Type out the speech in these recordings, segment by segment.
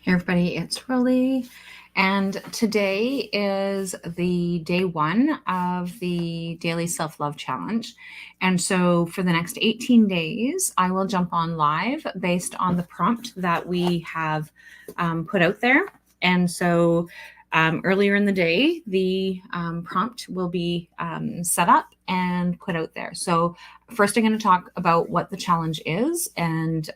Hey everybody, it's Rolly, and today is the day one of the Daily Self-Love Challenge. And so for the next 18 days, I will jump on live based on the prompt that we have put out there. And so earlier in the day, the prompt will be set up and put out there. So first I'm going to talk about what the challenge is and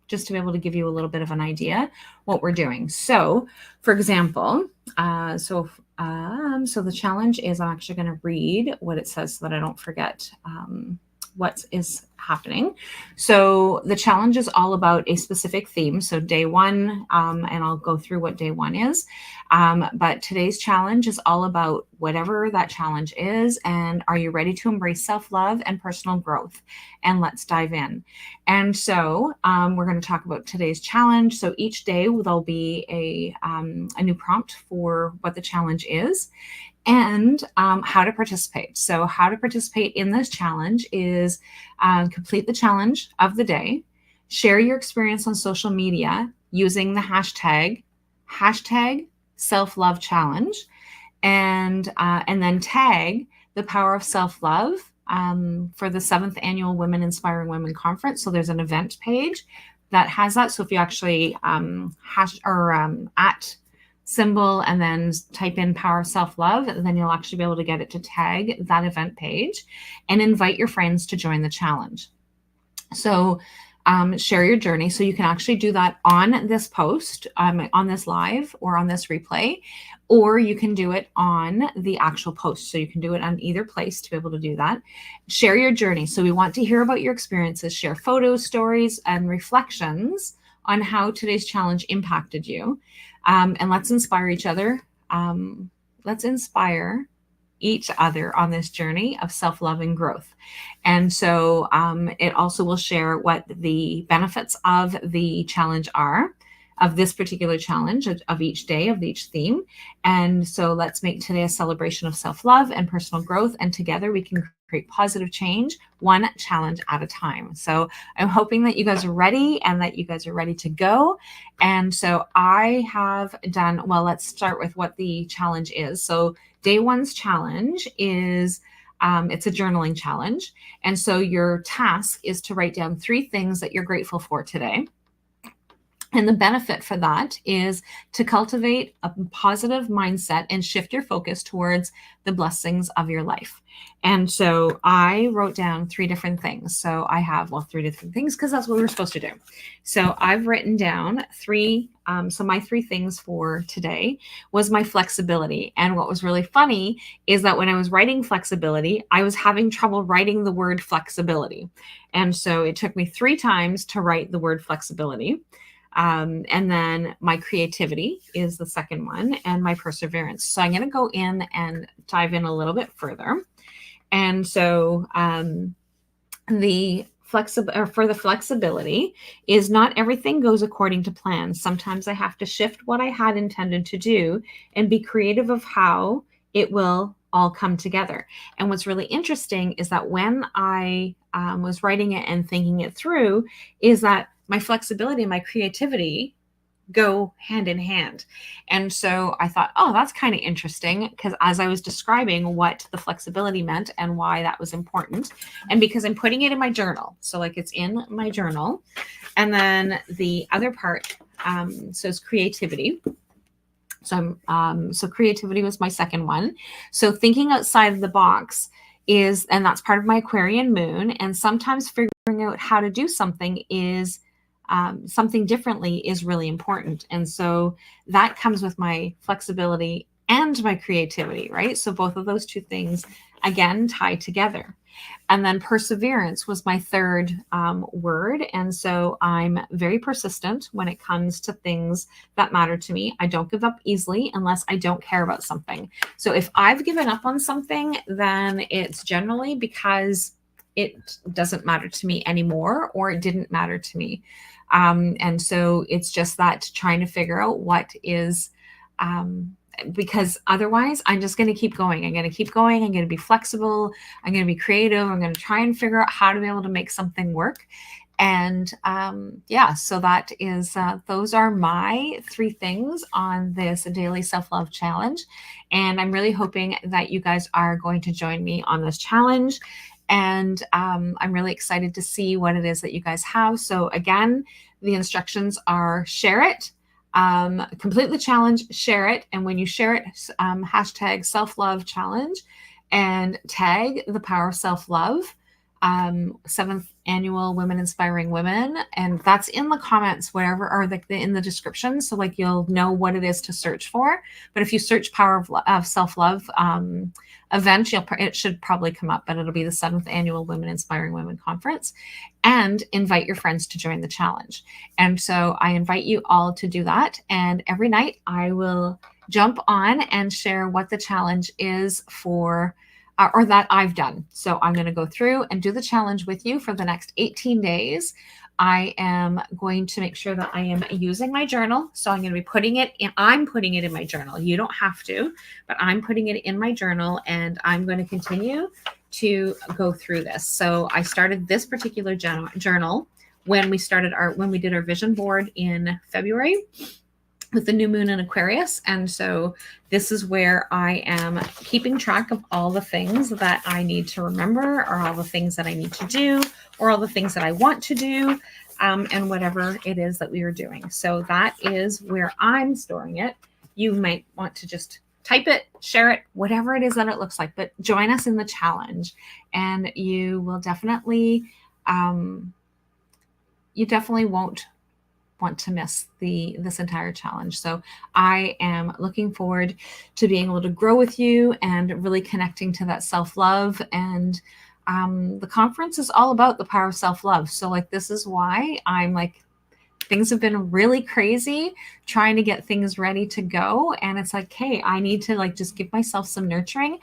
just to be able to give you a little bit of an idea what we're doing. So, for example, so the challenge is, I'm actually going to read what it says so that I don't forget what is happening. So the challenge is all about a specific theme. So day one, and I'll go through what day one is. But today's challenge is all about whatever that challenge is. And are you ready to embrace self-love and personal growth? And let's dive in. And so we're going to talk about today's challenge. So each day there'll be a new prompt for what the challenge is and how to participate. So how to participate in this challenge is complete the challenge of the day, share your experience on social media using the hashtag self-love challenge, and then tag the power of self-love for the 7th annual Women Inspiring Women Conference. So there's an event page that has that. So if you actually at symbol and then type in power of self-love, then you'll actually be able to get it to tag that event page and invite your friends to join the challenge. So share your journey. So you can actually do that on this post, on this live or on this replay, or you can do it on the actual post. So you can do it on either place to be able to do that. Share your journey. So we want to hear about your experiences, share photos, stories, and reflections on how today's challenge impacted you. And let's inspire each other. Let's inspire each other on this journey of self-love and growth. And so it also will share what the benefits of the challenge are, of this particular challenge, of each day, of each theme. And so let's make today a celebration of self-love and personal growth. And together we can create positive change, one challenge at a time. So I'm hoping that you guys are ready and that you guys are ready to go. And so I have done, well, let's start with what the challenge is. So day one's challenge is, it's a journaling challenge. And so your task is to write down 3 things that you're grateful for today. And the benefit for that is to cultivate a positive mindset and shift your focus towards the blessings of your life. And so I wrote down 3 different things. So I have, 3 different things because that's what we were supposed to do. So I've written down 3. So my 3 things for today was my flexibility. And what was really funny is that when I was writing flexibility, I was having trouble writing the word flexibility. And so it took me 3 times to write the word flexibility. And then my creativity is the second one, and my perseverance. So I'm going to go in and dive in a little bit further. And so for the flexibility is not everything goes according to plan. Sometimes I have to shift what I had intended to do and be creative of how it will all come together. And what's really interesting is that when I was writing it and thinking it through, is that my flexibility and my creativity go hand in hand. And so I thought, oh, that's kind of interesting, because as I was describing what the flexibility meant and why that was important, and because I'm putting it in my journal, so like it's in my journal. And then the other part says creativity. So so creativity was my second one. So thinking outside of the box is, and that's part of my Aquarian moon. And sometimes figuring out how to do something is something differently is really important. And so that comes with my flexibility and my creativity, right? So both of those 2 things, again, tie together. And then perseverance was my third word. And so I'm very persistent when it comes to things that matter to me. I don't give up easily unless I don't care about something. So if I've given up on something, then it's generally because it doesn't matter to me anymore, or it didn't matter to me. And so it's just that trying to figure out what is, because otherwise I'm just going to keep going. I'm going to keep going. I'm going to be flexible. I'm going to be creative. I'm going to try and figure out how to be able to make something work. And yeah, so that is, those are my 3 things on this daily self-love challenge. And I'm really hoping that you guys are going to join me on this challenge. And I'm really excited to see what it is that you guys have. So again, the instructions are share it, complete the challenge, share it. And when you share it, hashtag self-love challenge and tag the power of self-love. 7th annual Women Inspiring Women, and that's in the comments wherever, or in the description, so like you'll know what it is to search for. But if you search power of self-love event, it should probably come up, but it'll be the 7th annual Women Inspiring Women conference. And invite your friends to join the challenge. And so I invite you all to do that, and every night I will jump on and share what the challenge is for, or that I've done. So I'm going to go through and do the challenge with you for the next 18 days. I am going to make sure that I am using my journal. So I'm going to be putting it in, I'm putting it in my journal. You don't have to, but I'm putting it in my journal, and I'm going to continue to go through this. So I started this particular journal when we did our vision board in February with the new moon in Aquarius. And so this is where I am keeping track of all the things that I need to remember, or all the things that I need to do, or all the things that I want to do, and whatever it is that we are doing. So that is where I'm storing it. You might want to just type it, share it, whatever it is that it looks like, but join us in the challenge, and you will definitely, you definitely won't want to miss this entire challenge. So I am looking forward to being able to grow with you and really connecting to that self-love. And the conference is all about the power of self-love. So like, this is why I'm like, things have been really crazy trying to get things ready to go. And it's like, hey, I need to like just give myself some nurturing.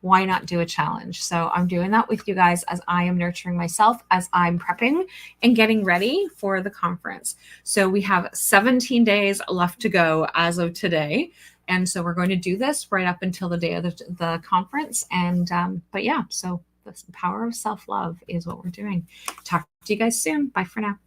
Why not do a challenge? So I'm doing that with you guys as I am nurturing myself, as I'm prepping and getting ready for the conference. So we have 17 days left to go as of today. And so we're going to do this right up until the day of the conference. And, but yeah, so the power of self-love is what we're doing. Talk to you guys soon. Bye for now.